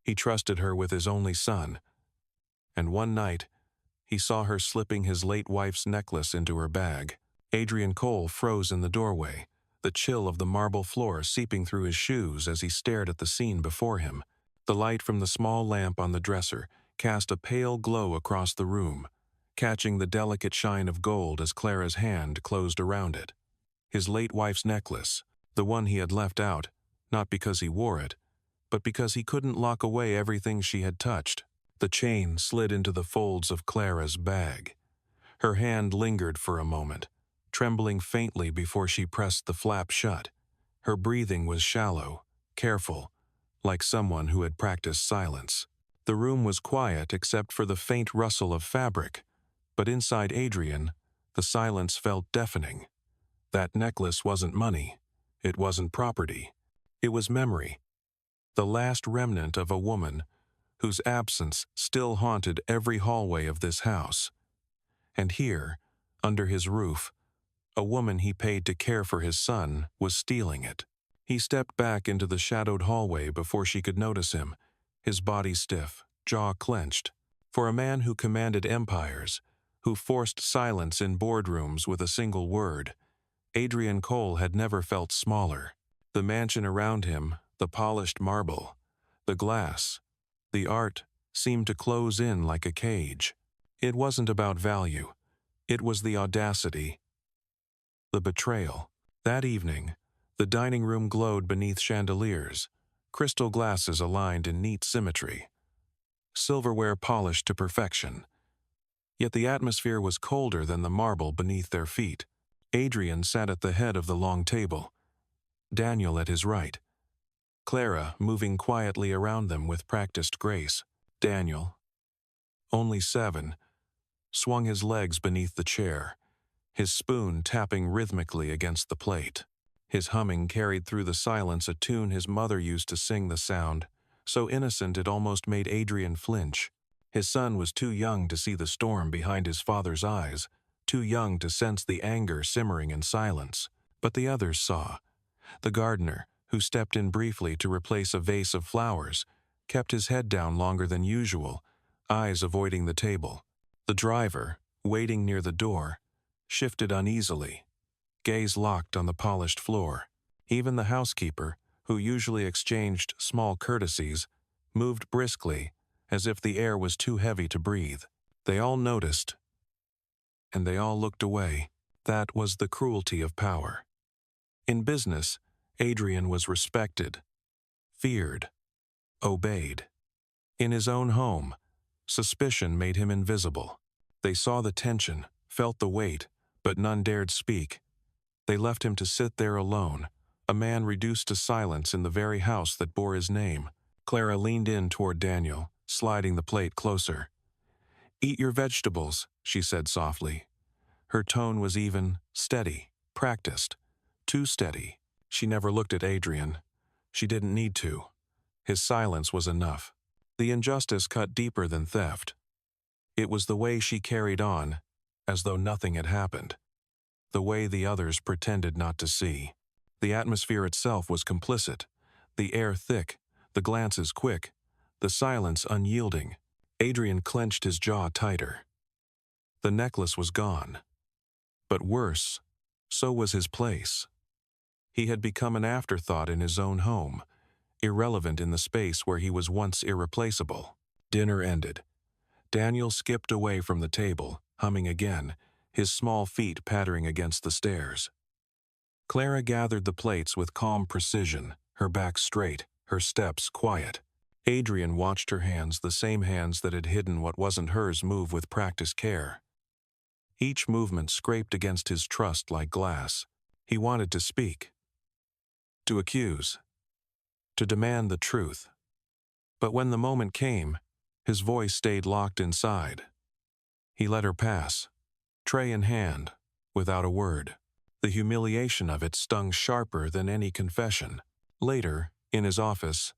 He trusted her with his only son. And one night, he saw her slipping his late wife's necklace into her bag. Adrian Cole froze in the doorway, the chill of the marble floor seeping through his shoes as he stared at the scene before him. The light from the small lamp on the dresser cast a pale glow across the room, catching the delicate shine of gold as Clara's hand closed around it. His late wife's necklace, the one he had left out, not because he wore it, but because he couldn't lock away everything she had touched. The chain slid into the folds of Clara's bag. Her hand lingered for a moment, trembling faintly before she pressed the flap shut. Her breathing was shallow, careful, like someone who had practiced silence. The room was quiet except for the faint rustle of fabric, but inside Adrian, the silence felt deafening. That necklace wasn't money. It wasn't property. It was memory. The last remnant of a woman whose absence still haunted every hallway of this house. And here, under his roof, a woman he paid to care for his son was stealing it. He stepped back into the shadowed hallway before she could notice him, his body stiff, jaw clenched. For a man who commanded empires, who forced silence in boardrooms with a single word, Adrian Cole had never felt smaller. The mansion around him, the polished marble, the glass, the art seemed to close in like a cage. It wasn't about value. It was the audacity, the betrayal. That evening, the dining room glowed beneath chandeliers, crystal glasses aligned in neat symmetry, silverware polished to perfection. Yet the atmosphere was colder than the marble beneath their feet. Adrian sat at the head of the long table, Daniel at his right, Clara moving quietly around them with practiced grace. Daniel, only 7, swung his legs beneath the chair, his spoon tapping rhythmically against the plate. His humming carried through the silence a tune his mother used to sing, the sound so innocent it almost made Adrian flinch. His son was too young to see the storm behind his father's eyes, too young to sense the anger simmering in silence. But the others saw. The gardener, who stepped in briefly to replace a vase of flowers, kept his head down longer than usual, eyes avoiding the table. The driver, waiting near the door, shifted uneasily, gaze locked on the polished floor. Even the housekeeper, who usually exchanged small courtesies, moved briskly, as if the air was too heavy to breathe. They all noticed, and they all looked away. That was the cruelty of power. In business, Adrian was respected, feared, obeyed. In his own home, suspicion made him invisible. They saw the tension, felt the weight, but none dared speak. They left him to sit there alone, a man reduced to silence in the very house that bore his name. Clara leaned in toward Daniel, sliding the plate closer. "Eat your vegetables," she said softly. Her tone was even, steady, practiced. Too steady. She never looked at Adrian. She didn't need to. His silence was enough. The injustice cut deeper than theft. It was the way she carried on, as though nothing had happened. The way the others pretended not to see. The atmosphere itself was complicit. The air thick, the glances quick, the silence unyielding. Adrian clenched his jaw tighter. The necklace was gone. But worse, so was his place. He had become an afterthought in his own home, irrelevant in the space where he was once irreplaceable. Dinner ended. Daniel skipped away from the table, humming again, his small feet pattering against the stairs. Clara gathered the plates with calm precision, her back straight, her steps quiet. Adrian watched her hands, the same hands that had hidden what wasn't hers, move with practiced care. Each movement scraped against his trust like glass. He wanted to speak, to accuse, to demand the truth. But when the moment came, his voice stayed locked inside. He let her pass, tray in hand, without a word. The humiliation of it stung sharper than any confession. Later, in his office,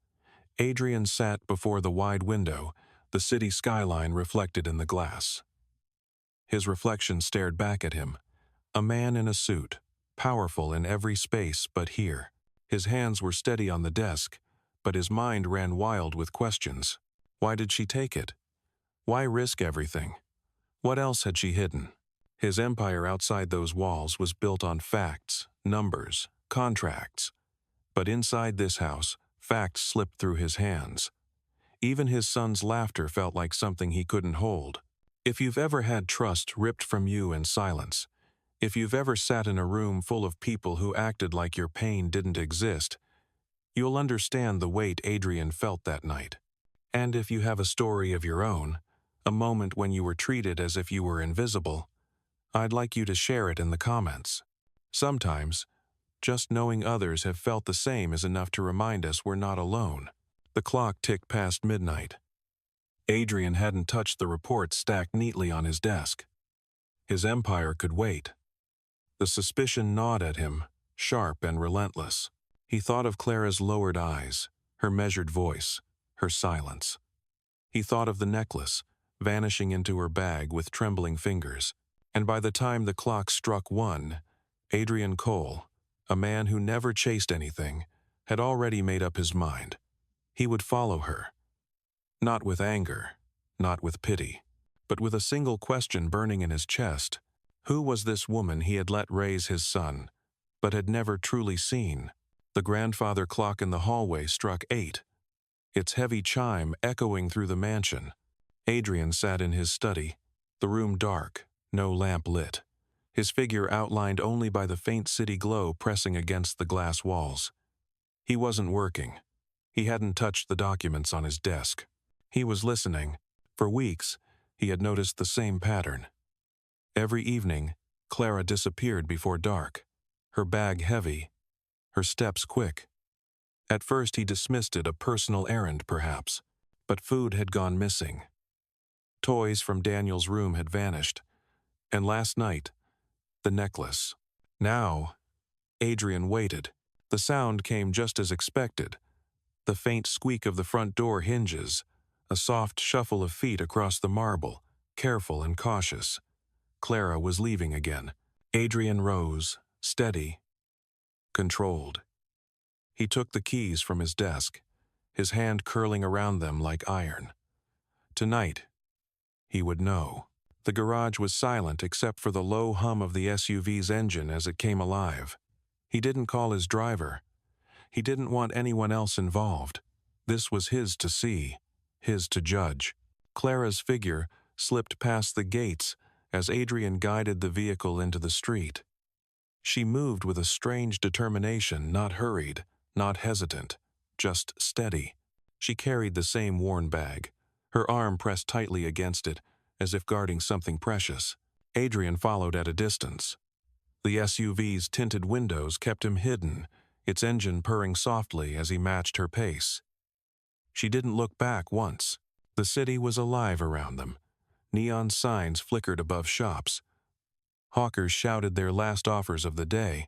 Adrian sat before the wide window, the city skyline reflected in the glass. His reflection stared back at him, a man in a suit, powerful in every space but here. His hands were steady on the desk, but his mind ran wild with questions. Why did she take it? Why risk everything? What else had she hidden? His empire outside those walls was built on facts, numbers, contracts. But inside this house, facts slipped through his hands. Even his son's laughter felt like something he couldn't hold. If you've ever had trust ripped from you in silence, if you've ever sat in a room full of people who acted like your pain didn't exist, you'll understand the weight Adrian felt that night. And if you have a story of your own, a moment when you were treated as if you were invisible, I'd like you to share it in the comments. Sometimes, just knowing others have felt the same is enough to remind us we're not alone. The clock ticked past midnight. Adrian hadn't touched the reports stacked neatly on his desk. His empire could wait. The suspicion gnawed at him, sharp and relentless. He thought of Clara's lowered eyes, her measured voice, her silence. He thought of the necklace, vanishing into her bag with trembling fingers. And by the time the clock struck 1, Adrian Cole, a man who never chased anything, had already made up his mind. He would follow her. Not with anger, not with pity, but with a single question burning in his chest. Who was this woman he had let raise his son, but had never truly seen? The grandfather clock in the hallway struck 8, its heavy chime echoing through the mansion. Adrian sat in his study, the room dark, no lamp lit, his figure outlined only by the faint city glow pressing against the glass walls. He wasn't working. He hadn't touched the documents on his desk. He was listening. For weeks, he had noticed the same pattern. Every evening, Clara disappeared before dark, her bag heavy, her steps quick. At first he dismissed it, a personal errand perhaps, but food had gone missing. Toys from Daniel's room had vanished, and last night, the necklace. Now, Adrian waited. The sound came just as expected. The faint squeak of the front door hinges, a soft shuffle of feet across the marble, careful and cautious. Clara was leaving again. Adrian rose, steady, controlled. He took the keys from his desk, his hand curling around them like iron. Tonight, he would know. The garage was silent except for the low hum of the SUV's engine as it came alive. He didn't call his driver. He didn't want anyone else involved. This was his to see, his to judge. Clara's figure slipped past the gates as Adrian guided the vehicle into the street. She moved with a strange determination, not hurried, not hesitant, just steady. She carried the same worn bag, her arm pressed tightly against it, as if guarding something precious. Adrian followed at a distance. The SUV's tinted windows kept him hidden, its engine purring softly as he matched her pace. She didn't look back once. The city was alive around them. Neon signs flickered above shops. Hawkers shouted their last offers of the day.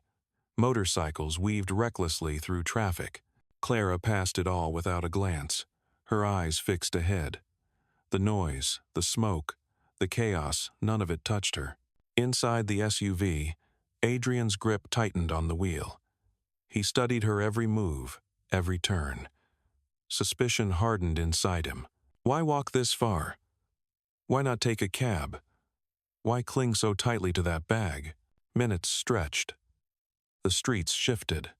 Motorcycles weaved recklessly through traffic. Clara passed it all without a glance, her eyes fixed ahead. The noise, the smoke, the chaos, none of it touched her. Inside the SUV, Adrian's grip tightened on the wheel. He studied her every move, every turn. Suspicion hardened inside him. Why walk this far? Why not take a cab? Why cling so tightly to that bag? Minutes stretched. The streets shifted.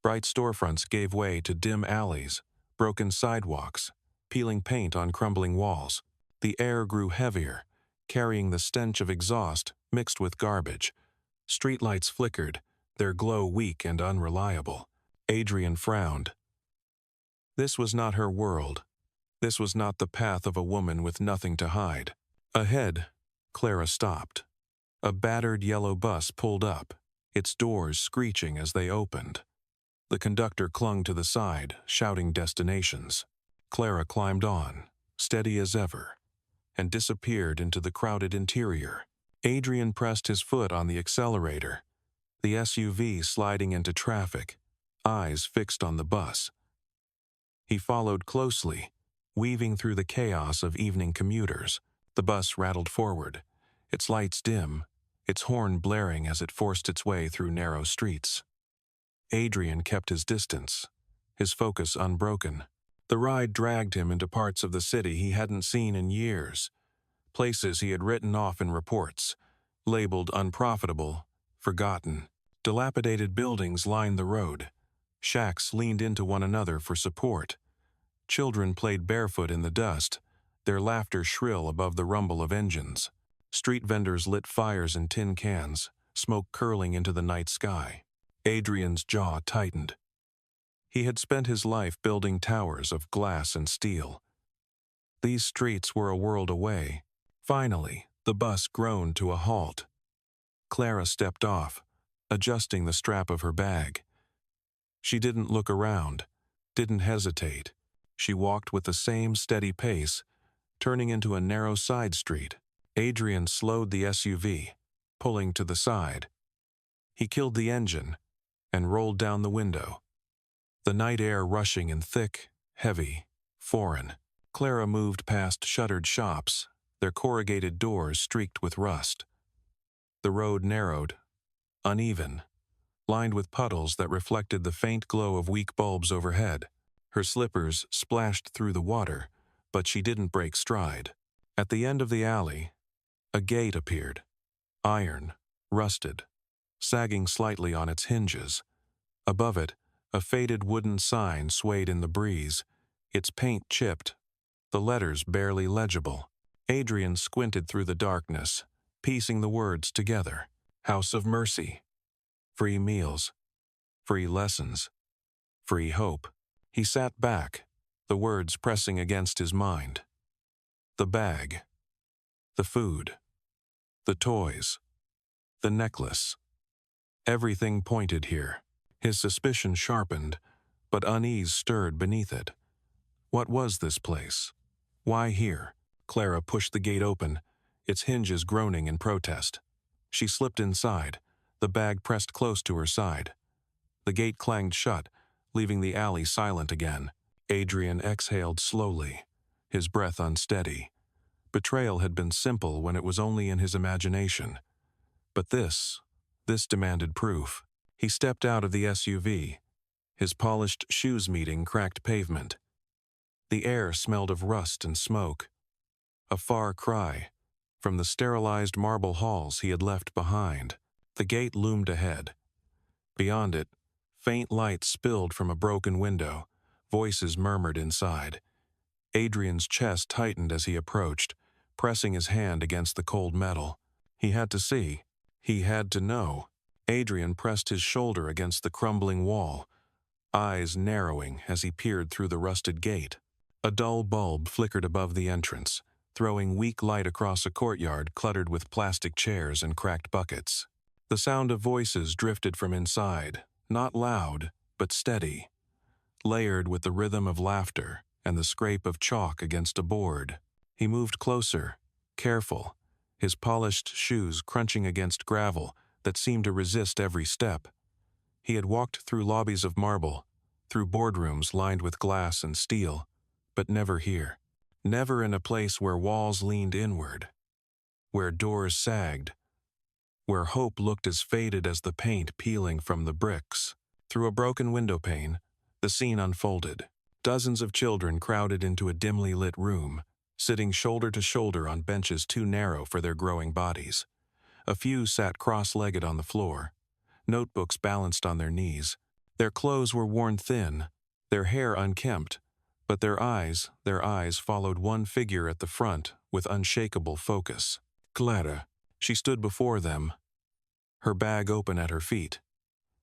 Bright storefronts gave way to dim alleys, broken sidewalks, peeling paint on crumbling walls. The air grew heavier, carrying the stench of exhaust mixed with garbage. Streetlights flickered, their glow weak and unreliable. Adrian frowned. This was not her world. This was not the path of a woman with nothing to hide. Ahead, Clara stopped. A battered yellow bus pulled up, its doors screeching as they opened. The conductor clung to the side, shouting destinations. Clara climbed on, steady as ever, and disappeared into the crowded interior. Adrian pressed his foot on the accelerator, the SUV sliding into traffic, eyes fixed on the bus. He followed closely, weaving through the chaos of evening commuters. The bus rattled forward, its lights dim, its horn blaring as it forced its way through narrow streets. Adrian kept his distance, his focus unbroken. The ride dragged him into parts of the city he hadn't seen in years, places he had written off in reports, labeled unprofitable, forgotten. Dilapidated buildings lined the road. Shacks leaned into one another for support. Children played barefoot in the dust, their laughter shrill above the rumble of engines. Street vendors lit fires in tin cans, smoke curling into the night sky. Adrian's jaw tightened. He had spent his life building towers of glass and steel. These streets were a world away. Finally, the bus groaned to a halt. Clara stepped off, adjusting the strap of her bag. She didn't look around, didn't hesitate. She walked with the same steady pace, turning into a narrow side street. Adrian slowed the SUV, pulling to the side. He killed the engine and rolled down the window. The night air rushing in thick, heavy, foreign. Clara moved past shuttered shops, their corrugated doors streaked with rust. The road narrowed, uneven, lined with puddles that reflected the faint glow of weak bulbs overhead. Her slippers splashed through the water, but she didn't break stride. At the end of the alley, a gate appeared, iron, rusted, sagging slightly on its hinges. Above it, a faded wooden sign swayed in the breeze, its paint chipped, the letters barely legible. Adrian squinted through the darkness, piecing the words together. House of Mercy. Free meals. Free lessons. Free hope. He sat back, the words pressing against his mind. The bag. The food. The toys. The necklace. Everything pointed here. His suspicion sharpened, but unease stirred beneath it. What was this place? Why here? Clara pushed the gate open, its hinges groaning in protest. She slipped inside, the bag pressed close to her side. The gate clanged shut, leaving the alley silent again. Adrian exhaled slowly, his breath unsteady. Betrayal had been simple when it was only in his imagination. But this demanded proof. He stepped out of the SUV, his polished shoes meeting cracked pavement. The air smelled of rust and smoke. A far cry from the sterilized marble halls he had left behind. The gate loomed ahead. Beyond it, faint light spilled from a broken window. Voices murmured inside. Adrian's chest tightened as he approached, pressing his hand against the cold metal. He had to see. He had to know. Adrian pressed his shoulder against the crumbling wall, eyes narrowing as he peered through the rusted gate. A dull bulb flickered above the entrance, throwing weak light across a courtyard cluttered with plastic chairs and cracked buckets. The sound of voices drifted from inside, not loud, but steady, layered with the rhythm of laughter and the scrape of chalk against a board. He moved closer, careful, his polished shoes crunching against gravel that seemed to resist every step. He had walked through lobbies of marble, through boardrooms lined with glass and steel, but never here. Never in a place where walls leaned inward, where doors sagged, where hope looked as faded as the paint peeling from the bricks. Through a broken window pane, the scene unfolded. Dozens of children crowded into a dimly lit room, sitting shoulder to shoulder on benches too narrow for their growing bodies. A few sat cross-legged on the floor, notebooks balanced on their knees. Their clothes were worn thin, their hair unkempt, but their eyes followed one figure at the front with unshakable focus. Clara. She stood before them, her bag open at her feet.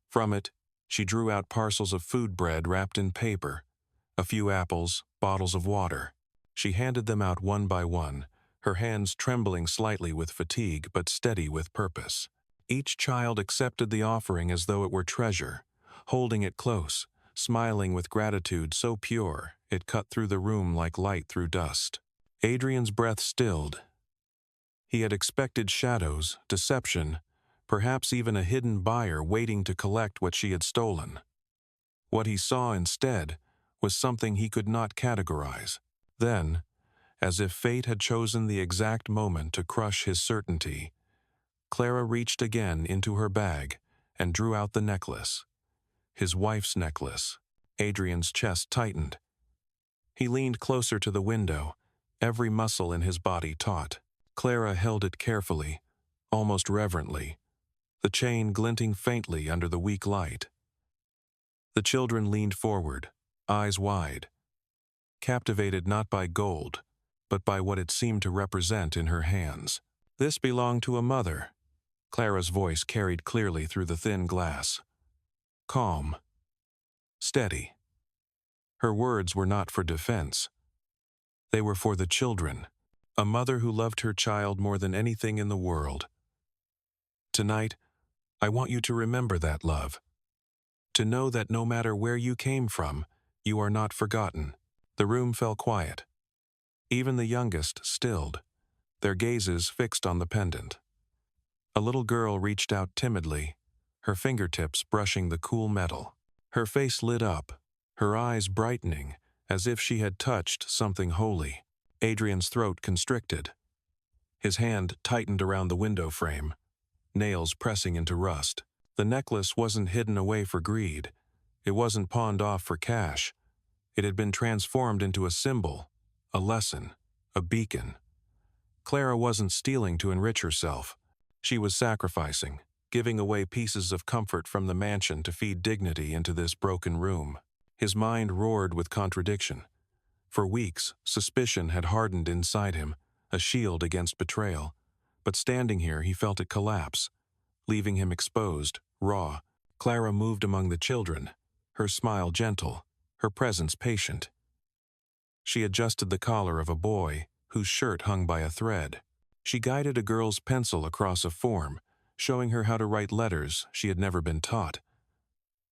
From it, she drew out parcels of food bread wrapped in paper, a few apples, bottles of water. She handed them out one by one, her hands trembling slightly with fatigue but steady with purpose. Each child accepted the offering as though it were treasure, holding it close, smiling with gratitude so pure it cut through the room like light through dust. Adrian's breath stilled. He had expected shadows, deception, perhaps even a hidden buyer waiting to collect what she had stolen. What he saw instead was something he could not categorize. Then, as if fate had chosen the exact moment to crush his certainty, Clara reached again into her bag and drew out the necklace. His wife's necklace. Adrian's chest tightened. He leaned closer to the window, every muscle in his body taut. Clara held it carefully, almost reverently, the chain glinting faintly under the weak light. The children leaned forward, eyes wide, captivated not by gold, but by what it seemed to represent in her hands. This belonged to a mother. Clara's voice carried clearly through the thin glass. Calm. Steady. Her words were not for defense. They were for the children, a mother who loved her child more than anything in the world. Tonight, I want you to remember that love. To know that no matter where you came from, you are not forgotten. The room fell quiet. Even the youngest stilled, their gazes fixed on the pendant. A little girl reached out timidly, her fingertips brushing the cool metal. Her face lit up, her eyes brightening, as if she had touched something holy. Adrian's throat constricted. His hand tightened around the window frame, nails pressing into rust. The necklace wasn't hidden away for greed. It wasn't pawned off for cash. It had been transformed into a symbol, a lesson, a beacon. Clara wasn't stealing to enrich herself. She was sacrificing, giving away pieces of comfort from the mansion to feed dignity into this broken room. His mind roared with contradiction. For weeks, suspicion had hardened inside him, a shield against betrayal. But standing here, he felt it collapse, leaving him exposed, raw. Clara moved among the children, her smile gentle, her presence patient. She adjusted the collar of a boy whose shirt hung by a thread. She guided a girl's pencil across a form, showing her how to write letters she had never been taught.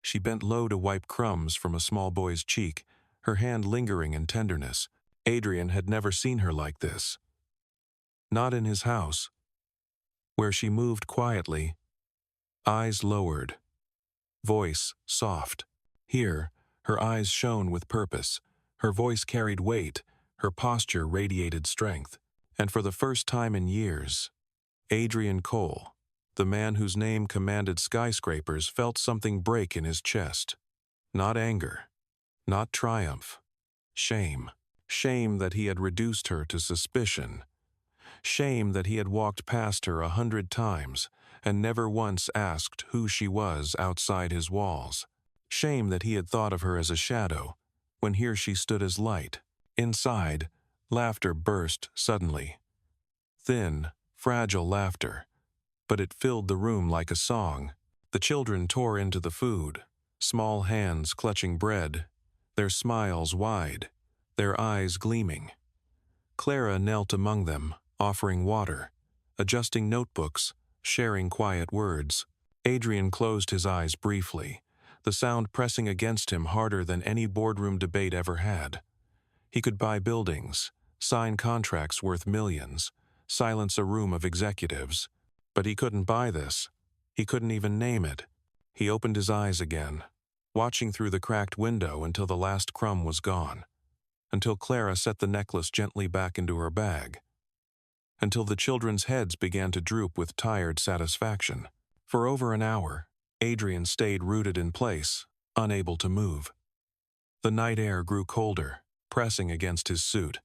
She bent low to wipe crumbs from a small boy's cheek, her hand lingering in tenderness. Adrian had never seen her like this. Not in his house, where she moved quietly, eyes lowered, voice soft. Here, her eyes shone with purpose, her voice carried weight, her posture radiated strength. And for the first time in years, Adrian Cole, the man whose name commanded skyscrapers, felt something break in his chest. Not anger, not triumph. Shame. Shame that he had reduced her to suspicion. Shame that he had walked past her 100 times and never once asked who she was outside his walls. Shame that he had thought of her as a shadow, when here she stood as light. Inside, laughter burst suddenly. Thin, fragile laughter, but it filled the room like a song. The children tore into the food, small hands clutching bread, their smiles wide, their eyes gleaming. Clara knelt among them, offering water, adjusting notebooks, sharing quiet words. Adrian closed his eyes briefly, the sound pressing against him harder than any boardroom debate ever had. He could buy buildings, sign contracts worth millions, silence a room of executives. But he couldn't buy this. He couldn't even name it. He opened his eyes again, watching through the cracked window until the last crumb was gone, until Clara set the necklace gently back into her bag, until the children's heads began to droop with tired satisfaction. For over an hour, Adrian stayed rooted in place, unable to move. The night air grew colder, pressing against his suit.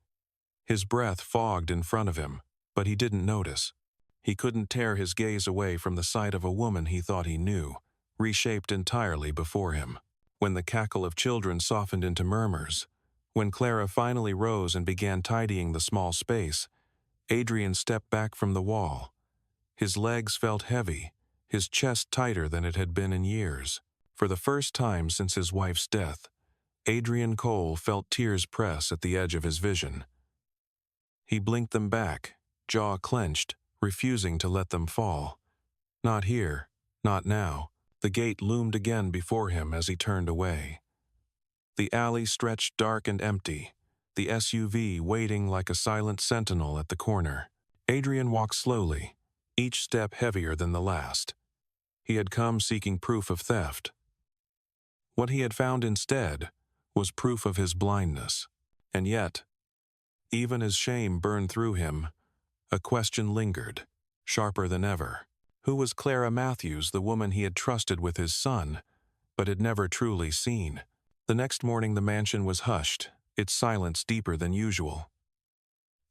His breath fogged in front of him, but he didn't notice. He couldn't tear his gaze away from the sight of a woman he thought he knew, reshaped entirely before him. When the cackle of children softened into murmurs, when Clara finally rose and began tidying the small space, Adrian stepped back from the wall. His legs felt heavy, his chest tighter than it had been in years. For the first time since his wife's death, Adrian Cole felt tears press at the edge of his vision. He blinked them back, jaw clenched, refusing to let them fall. Not here, not now. The gate loomed again before him as he turned away. The alley stretched dark and empty, the SUV waiting like a silent sentinel at the corner. Adrian walked slowly, each step heavier than the last. He had come seeking proof of theft. What he had found instead was proof of his blindness. And yet, even as shame burned through him, a question lingered, sharper than ever. Who was Clara Matthews, the woman he had trusted with his son, but had never truly seen? The next morning the mansion was hushed, its silence deeper than usual.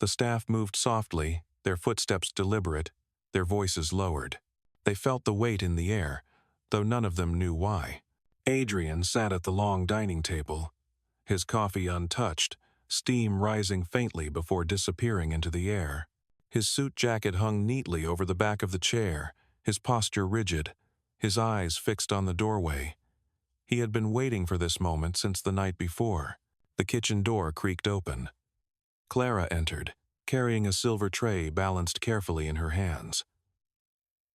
The staff moved softly, their footsteps deliberate, their voices lowered. They felt the weight in the air, though none of them knew why. Adrian sat at the long dining table, his coffee untouched, steam rising faintly before disappearing into the air. His suit jacket hung neatly over the back of the chair, his posture rigid, his eyes fixed on the doorway. He had been waiting for this moment since the night before. The kitchen door creaked open. Clara entered, carrying a silver tray balanced carefully in her hands.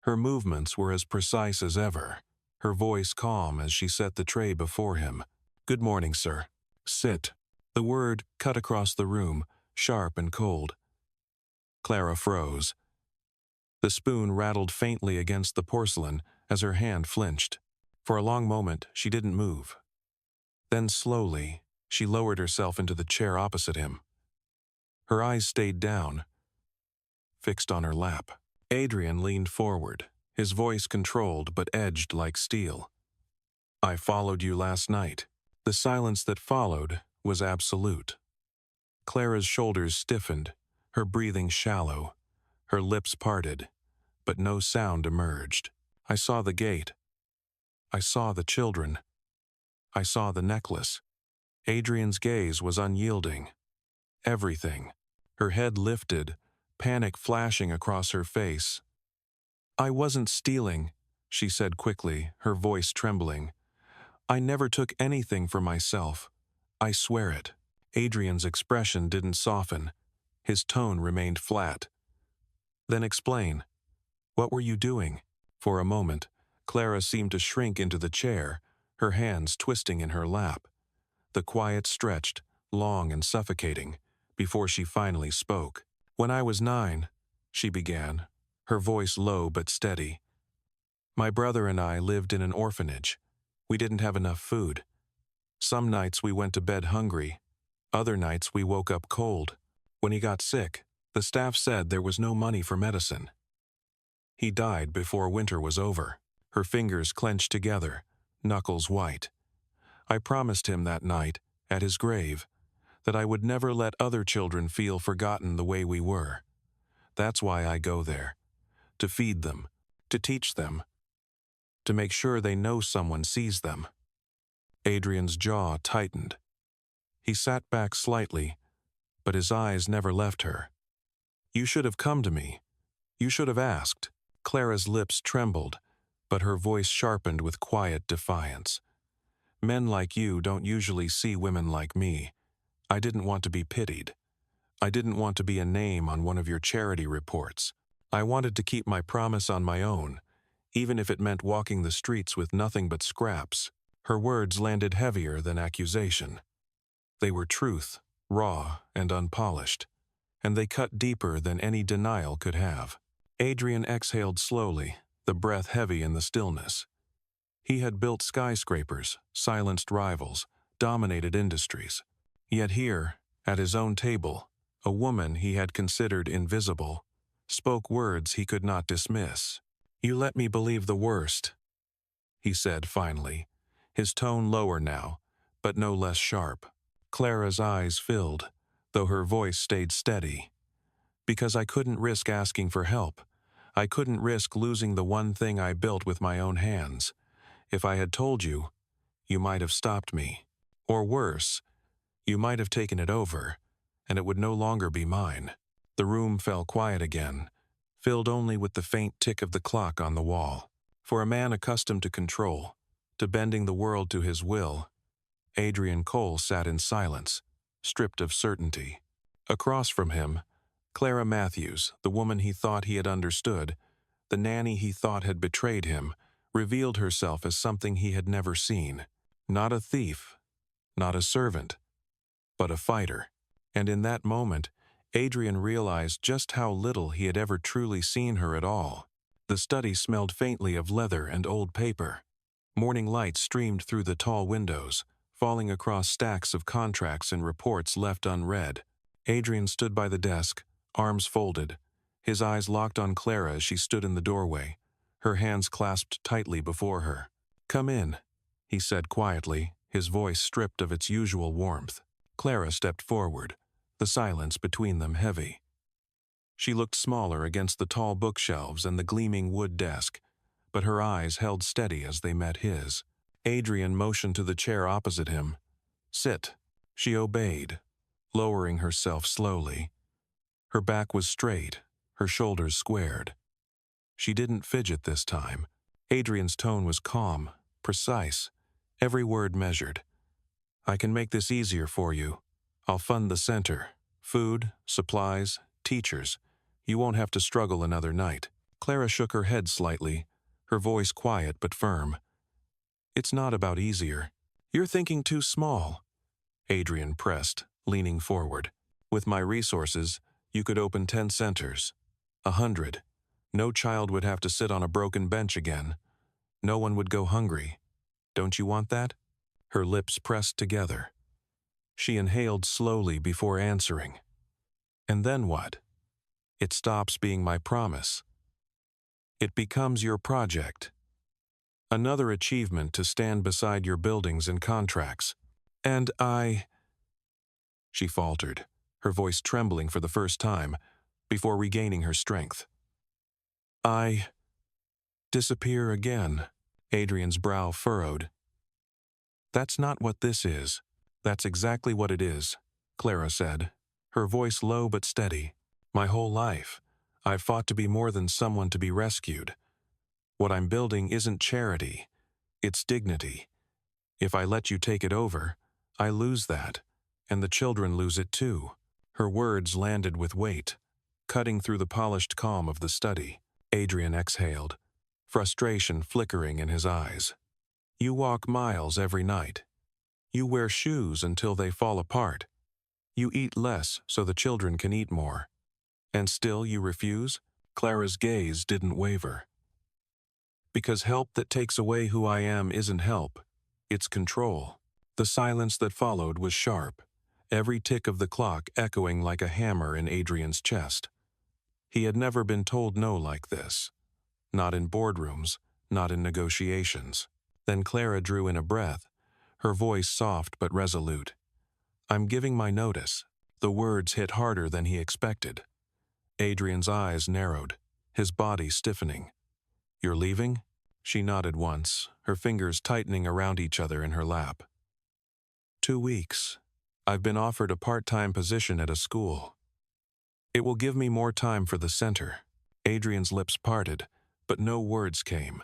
Her movements were as precise as ever, her voice calm as she set the tray before him. "Good morning, sir. Sit." The word cut across the room, sharp and cold. Clara froze. The spoon rattled faintly against the porcelain as her hand flinched. For a long moment, she didn't move. Then slowly, she lowered herself into the chair opposite him. Her eyes stayed down, fixed on her lap. Adrian leaned forward, his voice controlled but edged like steel. "I followed you last night." The silence that followed was absolute. Clara's shoulders stiffened, her breathing shallow, her lips parted, but no sound emerged. "I saw the gate. I saw the children. I saw the necklace." Adrian's gaze was unyielding. Everything. Her head lifted, panic flashing across her face. "I wasn't stealing," she said quickly, her voice trembling. "I never took anything for myself. I swear it." Adrian's expression didn't soften. His tone remained flat. "Then explain. What were you doing?" For a moment, Clara seemed to shrink into the chair, her hands twisting in her lap. The quiet stretched, long and suffocating, before she finally spoke. "When I was 9, she began, her voice low but steady. "My brother and I lived in an orphanage. We didn't have enough food. Some nights we went to bed hungry. Other nights we woke up cold. When he got sick, the staff said there was no money for medicine. He died before winter was over." Her fingers clenched together, knuckles white. "I promised him that night, at his grave, that I would never let other children feel forgotten the way we were. That's why I go there. To feed them, to teach them, to make sure they know someone sees them." Adrian's jaw tightened. He sat back slightly, but his eyes never left her. "You should have come to me. You should have asked." Clara's lips trembled, but her voice sharpened with quiet defiance. "Men like you don't usually see women like me. I didn't want to be pitied. I didn't want to be a name on one of your charity reports. I wanted to keep my promise on my own, even if it meant walking the streets with nothing but scraps." Her words landed heavier than accusation. They were truth, raw and unpolished, and they cut deeper than any denial could have. Adrian exhaled slowly, the breath heavy in the stillness. He had built skyscrapers, silenced rivals, dominated industries. Yet here, at his own table, a woman he had considered invisible spoke words he could not dismiss. "You let me believe the worst," he said finally, his tone lower now, but no less sharp. Clara's eyes filled, though her voice stayed steady. "Because I couldn't risk asking for help. I couldn't risk losing the one thing I built with my own hands. If I had told you, you might have stopped me. Or worse, you might have taken it over, and it would no longer be mine." The room fell quiet again, filled only with the faint tick of the clock on the wall. For a man accustomed to control, to bending the world to his will, Adrian Cole sat in silence, stripped of certainty. Across from him, Clara Matthews, the woman he thought he had understood, the nanny he thought had betrayed him, revealed herself as something he had never seen. Not a thief, not a servant, but a fighter. And in that moment, Adrian realized just how little he had ever truly seen her at all. The study smelled faintly of leather and old paper. Morning light streamed through the tall windows, falling across stacks of contracts and reports left unread. Adrian stood by the desk, arms folded, his eyes locked on Clara as she stood in the doorway, her hands clasped tightly before her. "Come in," he said quietly, his voice stripped of its usual warmth. Clara stepped forward, the silence between them heavy. She looked smaller against the tall bookshelves and the gleaming wood desk, but her eyes held steady as they met his. Adrian motioned to the chair opposite him. "Sit." She obeyed, lowering herself slowly. Her back was straight, her shoulders squared. She didn't fidget this time. Adrian's tone was calm, precise, every word measured. "I can make this easier for you. I'll fund the center. Food, supplies, teachers. You won't have to struggle another night." Clara shook her head slightly, her voice quiet but firm. "It's not about easier. You're thinking too small." Adrian pressed, leaning forward. "With my resources, you could open 10 centers. 100. No child would have to sit on a broken bench again. No one would go hungry. Don't you want that?" Her lips pressed together. She inhaled slowly before answering. "And then what? It stops being my promise. It becomes your project. Another achievement to stand beside your buildings and contracts. And She faltered, her voice trembling for the first time, before regaining her strength. "I disappear again." Adrian's brow furrowed. "That's not what this is." "That's exactly what it is," Clara said, her voice low but steady. "My whole life, I've fought to be more than someone to be rescued. What I'm building isn't charity, it's dignity. If I let you take it over, I lose that, and the children lose it too." Her words landed with weight, cutting through the polished calm of the study. Adrian exhaled, frustration flickering in his eyes. "You walk miles every night. You wear shoes until they fall apart. You eat less so the children can eat more. And still you refuse?" Clara's gaze didn't waver. "Because help that takes away who I am isn't help, it's control." The silence that followed was sharp, every tick of the clock echoing like a hammer in Adrian's chest. He had never been told no like this. Not in boardrooms, not in negotiations. Then Clara drew in a breath, her voice soft but resolute. "I'm giving my notice." The words hit harder than he expected. Adrian's eyes narrowed, his body stiffening. "You're leaving?" She nodded once, her fingers tightening around each other in her lap. 2 weeks. I've been offered a part-time position at a school. It will give me more time for the center." Adrian's lips parted, but no words came.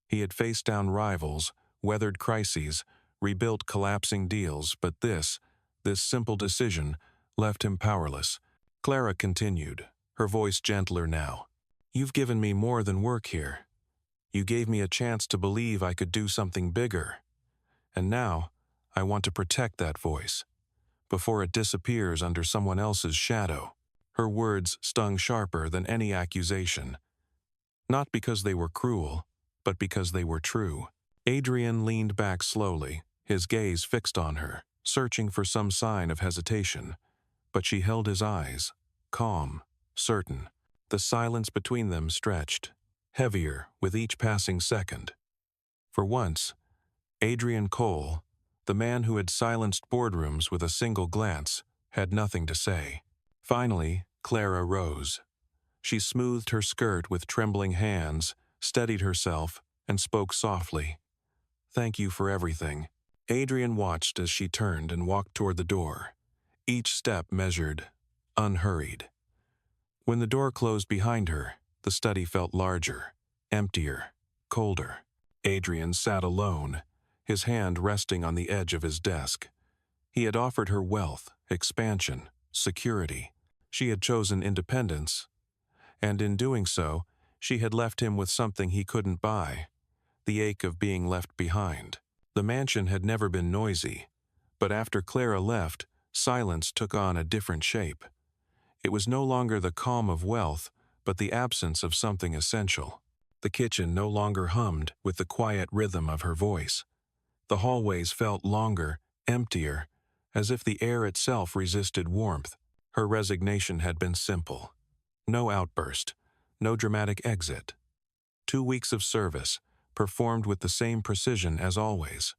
He had faced down rivals, weathered crises, rebuilt collapsing deals, but this simple decision, left him powerless. Clara continued, her voice gentler now. "You've given me more than work here. You gave me a chance to believe I could do something bigger. And now, I want to protect that voice, before it disappears under someone else's shadow." Her words stung sharper than any accusation. Not because they were cruel, but because they were true. Adrian leaned back slowly, his gaze fixed on her, searching for some sign of hesitation. But she held his eyes, calm, certain. The silence between them stretched, heavier with each passing second. For once, Adrian Cole, the man who had silenced boardrooms with a single glance, had nothing to say. Finally, Clara rose. She smoothed her skirt with trembling hands, steadied herself, and spoke softly. "Thank you for everything." Adrian watched as she turned and walked toward the door, each step measured, unhurried. When the door closed behind her, the study felt larger, emptier, colder. Adrian sat alone, his hand resting on the edge of his desk. He had offered her wealth, expansion, security. She had chosen independence, and in doing so, she had left him with something he couldn't buy, the ache of being left behind. The mansion had never been noisy, but after Clara left, silence took on a different shape. It was no longer the calm of wealth, but the absence of something essential. The kitchen no longer hummed with the quiet rhythm of her voice. The hallways felt longer, emptier, as if the air itself resisted warmth. Her resignation had been simple. No outburst, no dramatic exit. 2 weeks of service, performed with the same precision as always.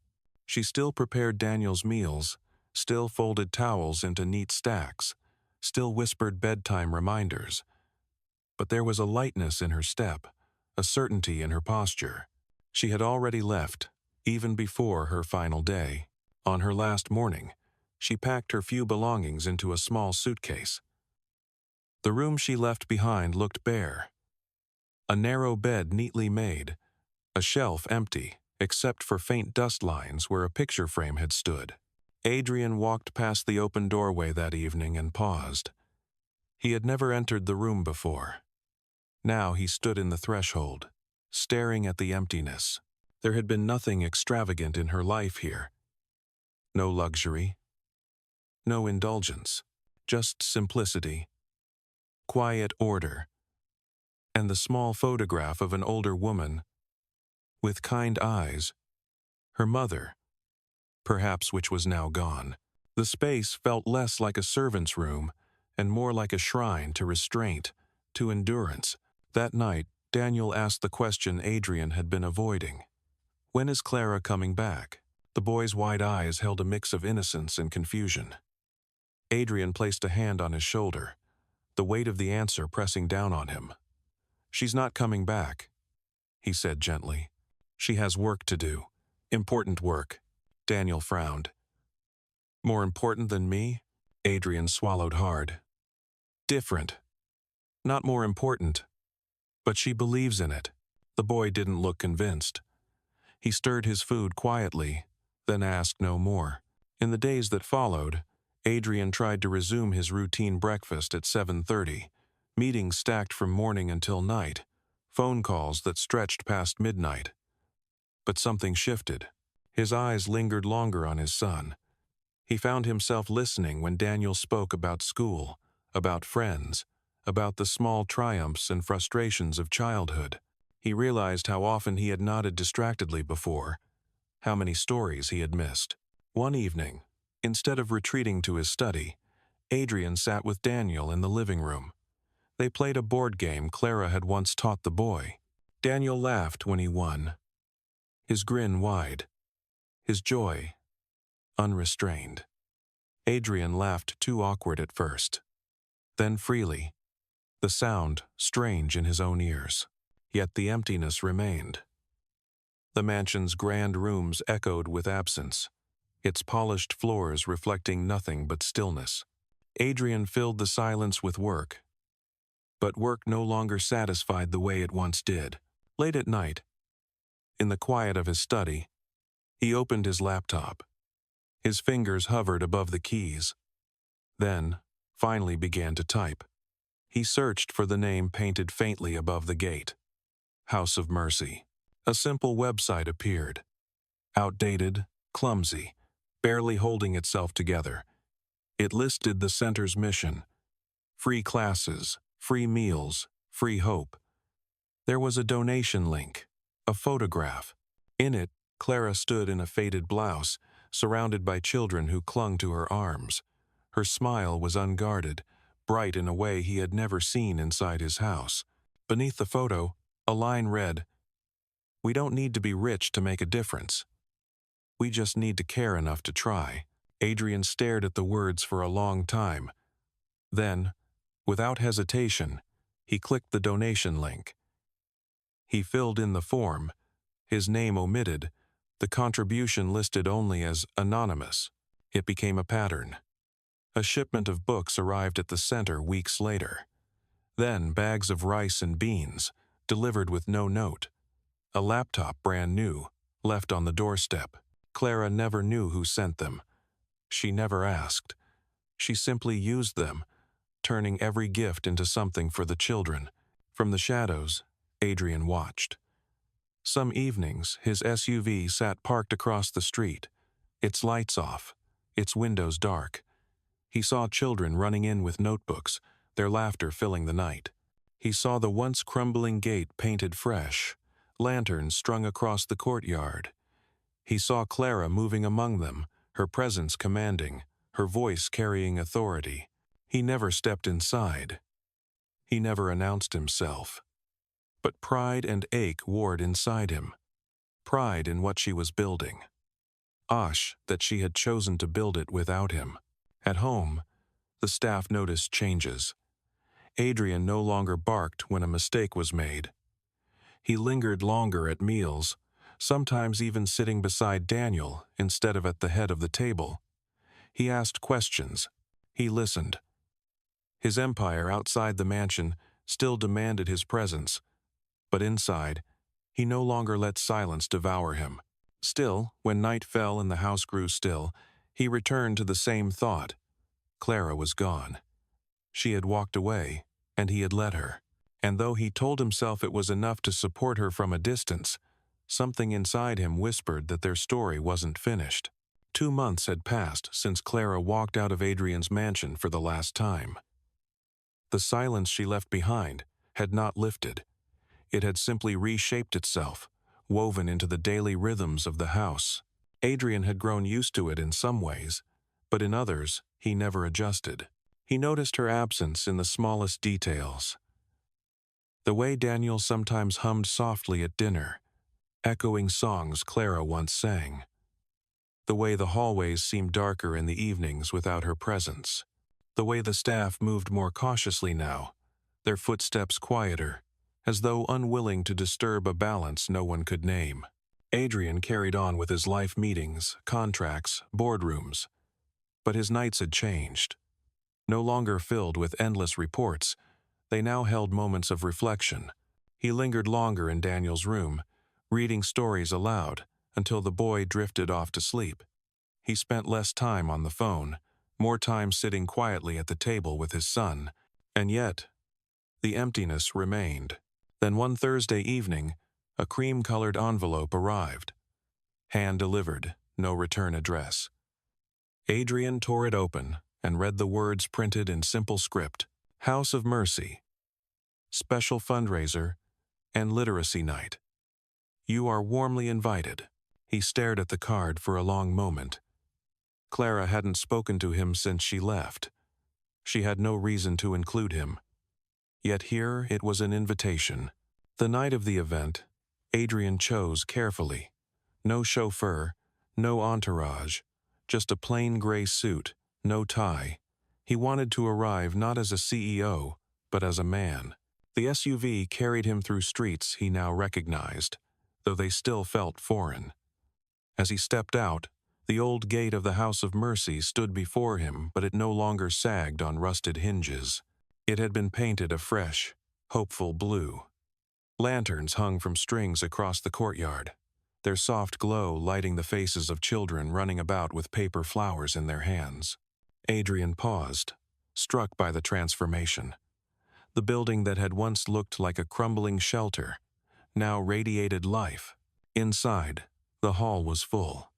She still prepared Daniel's meals, still folded towels into neat stacks, still whispered bedtime reminders. But there was a lightness in her step, a certainty in her posture. She had already left, even before her final day. On her last morning, she packed her few belongings into a small suitcase. The room she left behind looked bare. A narrow bed neatly made, a shelf empty, except for faint dust lines where a picture frame had stood. Adrian walked past the open doorway that evening and paused. He had never entered the room before. Now he stood in the threshold, staring at the emptiness. There had been nothing extravagant in her life here. No luxury, no indulgence, just simplicity, quiet order, and the small photograph of an older woman with kind eyes, her mother, perhaps, which was now gone. The space felt less like a servant's room and more like a shrine to restraint, to endurance. That night, Daniel asked the question Adrian had been avoiding. When is Clara coming back? The boy's wide eyes held a mix of innocence and confusion. Adrian placed a hand on his shoulder, the weight of the answer pressing down on him. She's not coming back, he said gently. She has work to do. Important work. Daniel frowned. More important than me? Adrian swallowed hard. Different. Not more important. But she believes in it. The boy didn't look convinced. He stirred his food quietly, then asked no more. In the days that followed, Adrian tried to resume his routine breakfast at 7:30, meetings stacked from morning until night, phone calls that stretched past midnight. But something shifted. His eyes lingered longer on his son. He found himself listening when Daniel spoke about school, about friends, about the small triumphs and frustrations of childhood. He realized how often he had nodded distractedly before, how many stories he had missed. One evening, instead of retreating to his study, Adrian sat with Daniel in the living room. They played a board game Clara had once taught the boy. Daniel laughed when he won, his grin wide, his joy unrestrained. Adrian laughed too awkward at first, then freely, the sound strange in his own ears. Yet the emptiness remained. The mansion's grand rooms echoed with absence, its polished floors reflecting nothing but stillness. Adrian filled the silence with work, but work no longer satisfied the way it once did. Late at night, in the quiet of his study, he opened his laptop. His fingers hovered above the keys, then finally began to type. He searched for the name painted faintly above the gate. House of Mercy. A simple website appeared. Outdated, clumsy, barely holding itself together. It listed the center's mission: free classes, free meals, free hope. There was a donation link, a photograph. In it, Clara stood in a faded blouse, surrounded by children who clung to her arms. Her smile was unguarded, bright in a way he had never seen inside his house. Beneath the photo, a line read, "We don't need to be rich to make a difference. We just need to care enough to try." Adrian stared at the words for a long time. Then, without hesitation, he clicked the donation link. He filled in the form, his name omitted, the contribution listed only as anonymous. It became a pattern. A shipment of books arrived at the center weeks later. Then bags of rice and beans, delivered with no note. A laptop brand new, left on the doorstep. Clara never knew who sent them. She never asked. She simply used them, turning every gift into something for the children. From the shadows, Adrian watched. Some evenings, his SUV sat parked across the street, its lights off, its windows dark. He saw children running in with notebooks, their laughter filling the night. He saw the once crumbling gate painted fresh, lanterns strung across the courtyard. He saw Clara moving among them, her presence commanding, her voice carrying authority. He never stepped inside. He never announced himself. But pride and ache warred inside him. Pride in what she was building. that she had chosen to build it without him. At home, the staff noticed changes. Adrian no longer barked when a mistake was made. He lingered longer at meals, sometimes even sitting beside Daniel instead of at the head of the table. He asked questions. He listened. His empire outside the mansion still demanded his presence, but inside, he no longer let silence devour him. Still, when night fell and the house grew still, he returned to the same thought. Clara was gone. She had walked away, and he had let her. And though he told himself it was enough to support her from a distance, something inside him whispered that their story wasn't finished. 2 months had passed since Clara walked out of Adrian's mansion for the last time. The silence she left behind had not lifted. It had simply reshaped itself, woven into the daily rhythms of the house. Adrian had grown used to it in some ways, but in others, he never adjusted. He noticed her absence in the smallest details. The way Daniel sometimes hummed softly at dinner, echoing songs Clara once sang. The way the hallways seemed darker in the evenings without her presence. The way the staff moved more cautiously now, their footsteps quieter, as though unwilling to disturb a balance no one could name. Adrian carried on with his life meetings, contracts, boardrooms. But his nights had changed. No longer filled with endless reports, they now held moments of reflection. He lingered longer in Daniel's room, reading stories aloud, until the boy drifted off to sleep. He spent less time on the phone, more time sitting quietly at the table with his son, and yet, the emptiness remained. Then one Thursday evening, a cream-colored envelope arrived. Hand-delivered, no return address. Adrian tore it open and read the words printed in simple script: House of Mercy, Special Fundraiser, and Literacy Night. You are warmly invited. He stared at the card for a long moment. Clara hadn't spoken to him since she left. She had no reason to include him. Yet here it was an invitation. The night of the event, Adrian chose carefully. No chauffeur, no entourage, just a plain gray suit, no tie. He wanted to arrive not as a CEO, but as a man. The SUV carried him through streets he now recognized, though they still felt foreign. As he stepped out, the old gate of the House of Mercy stood before him, but it no longer sagged on rusted hinges. It had been painted a fresh, hopeful blue. Lanterns hung from strings across the courtyard, their soft glow lighting the faces of children running about with paper flowers in their hands. Adrian paused, struck by the transformation. The building that had once looked like a crumbling shelter now radiated life. Inside, the hall was full.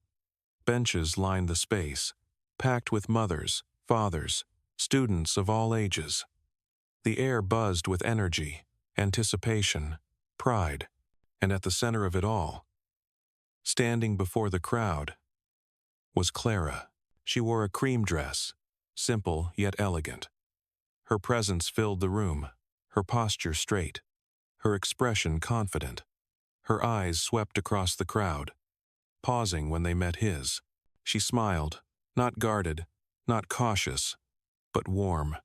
Benches lined the space, packed with mothers, fathers, students of all ages. The air buzzed with energy, anticipation, pride, and at the center of it all, standing before the crowd, was Clara. She wore a cream dress, simple yet elegant. Her presence filled the room, her posture straight, her expression confident. Her eyes swept across the crowd, pausing when they met his. She smiled, not guarded, not cautious, but warm,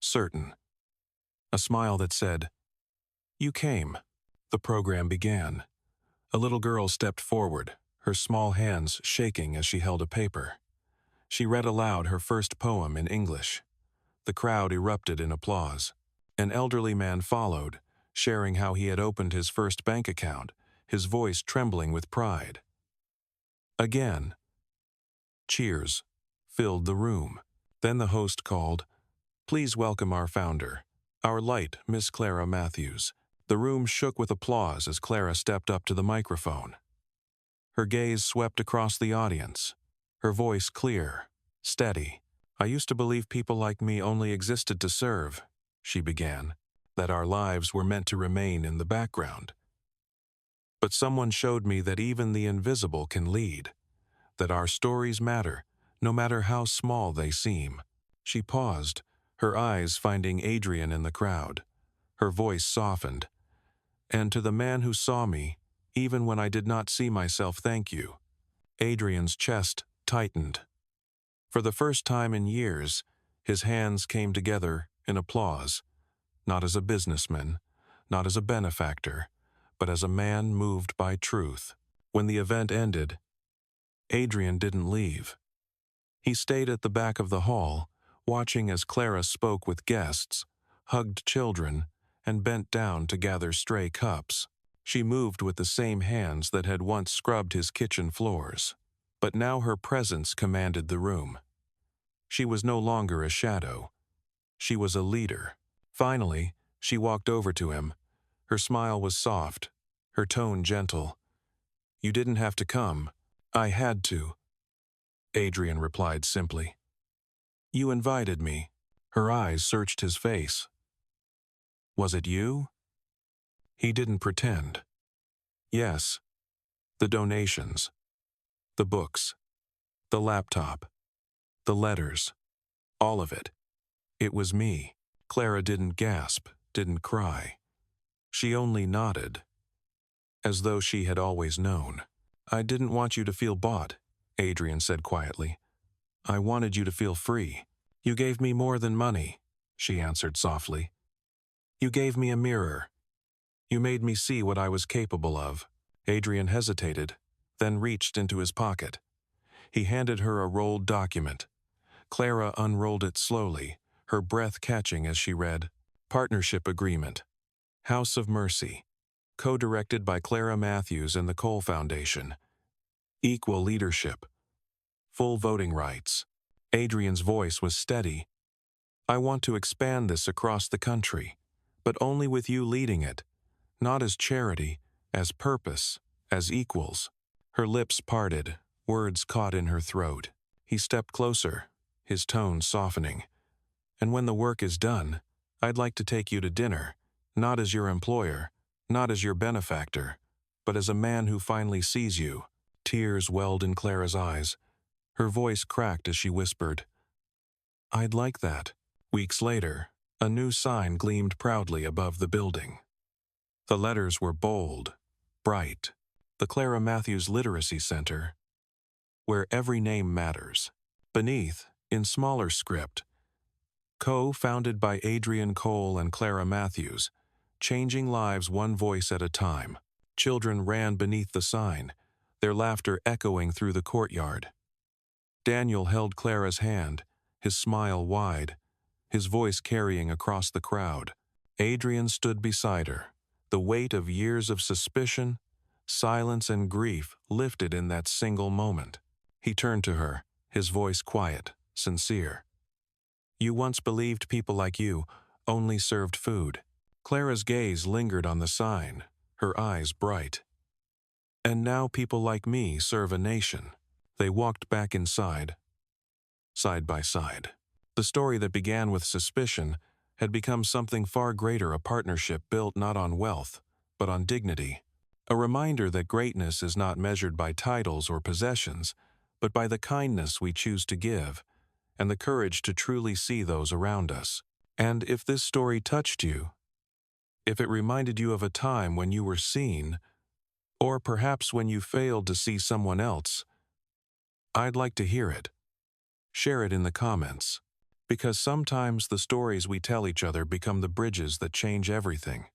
certain. A smile that said, "You came." The program began. A little girl stepped forward, her small hands shaking as she held a paper. She read aloud her first poem in English. The crowd erupted in applause. An elderly man followed, sharing how he had opened his first bank account, his voice trembling with pride. Again, cheers filled the room. Then the host called, "Please welcome our founder, our light, Miss Clara Matthews." The room shook with applause as Clara stepped up to the microphone. Her gaze swept across the audience, her voice clear, steady. "I used to believe people like me only existed to serve," she began, "that our lives were meant to remain in the background. But someone showed me that even the invisible can lead, that our stories matter, no matter how small they seem." She paused, her eyes finding Adrian in the crowd. Her voice softened. "And to the man who saw me, even when I did not see myself, thank you. Adrian's chest tightened. For the first time in years, his hands came together in applause, not as a businessman, not as a benefactor, but as a man moved by truth. When the event ended, Adrian didn't leave. He stayed at the back of the hall, watching as Clara spoke with guests, hugged children, and bent down to gather stray cups. She moved with the same hands that had once scrubbed his kitchen floors. But now her presence commanded the room. She was no longer a shadow. She was a leader. Finally, she walked over to him. Her smile was soft, her tone gentle. "You didn't have to come. I had to," Adrian replied simply. "You invited me." Her eyes searched his face. "Was it you?" He didn't pretend. "Yes. The donations. The books. The laptop. The letters. All of it. It was me." Clara didn't gasp, didn't cry. She only nodded, as though she had always known. "I didn't want you to feel bought," Adrian said quietly. "I wanted you to feel free. You gave me more than money," she answered softly. "You gave me a mirror. You made me see what I was capable of." Adrian hesitated, then reached into his pocket. He handed her a rolled document. Clara unrolled it slowly, her breath catching as she read, "Partnership Agreement. House of Mercy. Co-directed by Clara Matthews and the Cole Foundation. Equal leadership. Full voting rights." Adrian's voice was steady. "I want to expand this across the country, but only with you leading it. Not as charity, as purpose, as equals." Her lips parted, words caught in her throat. He stepped closer, his tone softening. "And when the work is done, I'd like to take you to dinner, not as your employer, not as your benefactor, but as a man who finally sees you." Tears welled in Clara's eyes. Her voice cracked as she whispered, "I'd like that." Weeks later, a new sign gleamed proudly above the building. The letters were bold, bright. "The Clara Matthews Literacy Center, where every name matters." Beneath, in smaller script, "Co-founded by Adrian Cole and Clara Matthews, changing lives one voice at a time." Children ran beneath the sign, their laughter echoing through the courtyard. Daniel held Clara's hand, his smile wide, his voice carrying across the crowd. Adrian stood beside her, the weight of years of suspicion, silence, and grief lifted in that single moment. He turned to her, his voice quiet, sincere. "You once believed people like you only served food." Clara's gaze lingered on the sign, her eyes bright. "And now people like me serve a nation." They walked back inside, side by side. The story that began with suspicion had become something far greater, a partnership built not on wealth, but on dignity. A reminder that greatness is not measured by titles or possessions, but by the kindness we choose to give, and the courage to truly see those around us. And if this story touched you, if it reminded you of a time when you were seen, or perhaps when you failed to see someone else, I'd like to hear it. Share it in the comments, because sometimes the stories we tell each other become the bridges that change everything.